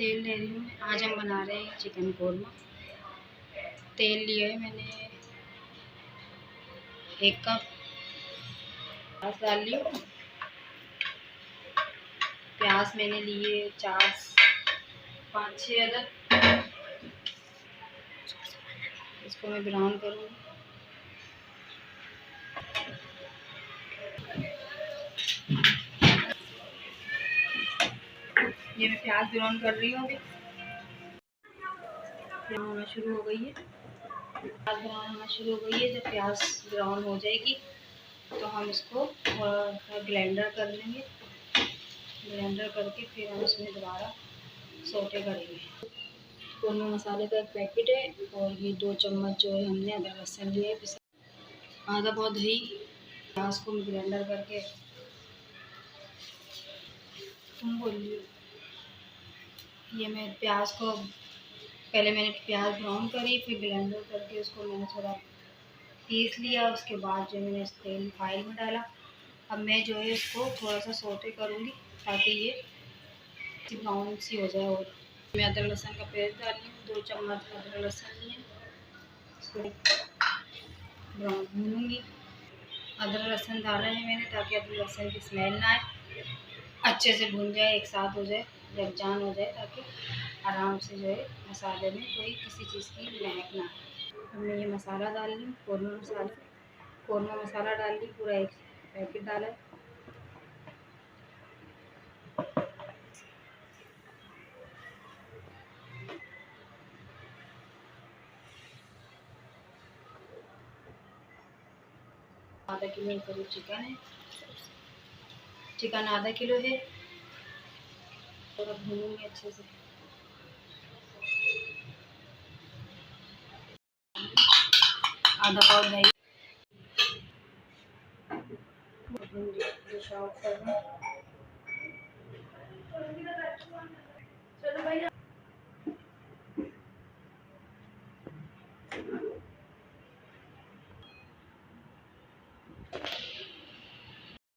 तेल ले रही हूँ। आज हम बना रहे हैं चिकन कोरमा। तेल लिया है मैंने 1 कप। प्याज डाल ली हूँ। प्याज मैंने लिए 5-6 अदद। इसको मैं ब्राउन करूँगी। ये मैं प्याज ब्राउन कर रही हूँ। अभी ब्राउन होना शुरू हो गई है। प्याज ब्राउन होना शुरू हो गई है। जब प्याज ब्राउन हो जाएगी तो हम इसको ग्राइंडर कर लेंगे। ग्राइंडर करके फिर हम इसमें दोबारा सोटे करेंगे। कोरमा मसाले का 1 पैकेट है और ये 2 चम्मच जो है हमने अदरक लहसुन लिया है पिसा। आधा पाव दही। प्याज को ग्राइंडर करके तुम बोलिए। ये मैं प्याज को पहले मैंने प्याज ब्राउन करी, फिर ग्राइंडर करके उसको मैंने थोड़ा पीस लिया। उसके बाद जो मैंने इस तेल फाइल में डाला। अब मैं जो है इसको थोड़ा सा सोटे करूँगी ताकि ये ब्राउन सी हो जाए। और मैं अदरक लहसुन का पेस्ट डाल रही हूँ। 2 चम्मच अदरक लहसुन लिए। इसको ब्राउन भूनूँगी। अदरक लहसुन डाला है मैंने ताकि अदरक लहसुन की स्मेल ना आए। अच्छे से भून जाए, एक साथ हो जाए, यकजान हो जाए, ताकि आराम से जो है मसाले में कोई किसी चीज़ की महक ना आए। अब मैं ये मसाला डाल रही हूँ। कोरमा मसाला डाल ली। पूरा 1 पैकेट डाला है। आधा किलो करीब चिकन है। चिकन आधा किलो है। और भूनूंगी अच्छे से। आधा पाव दही। डिश आउट कर दूँ। चलो भैया।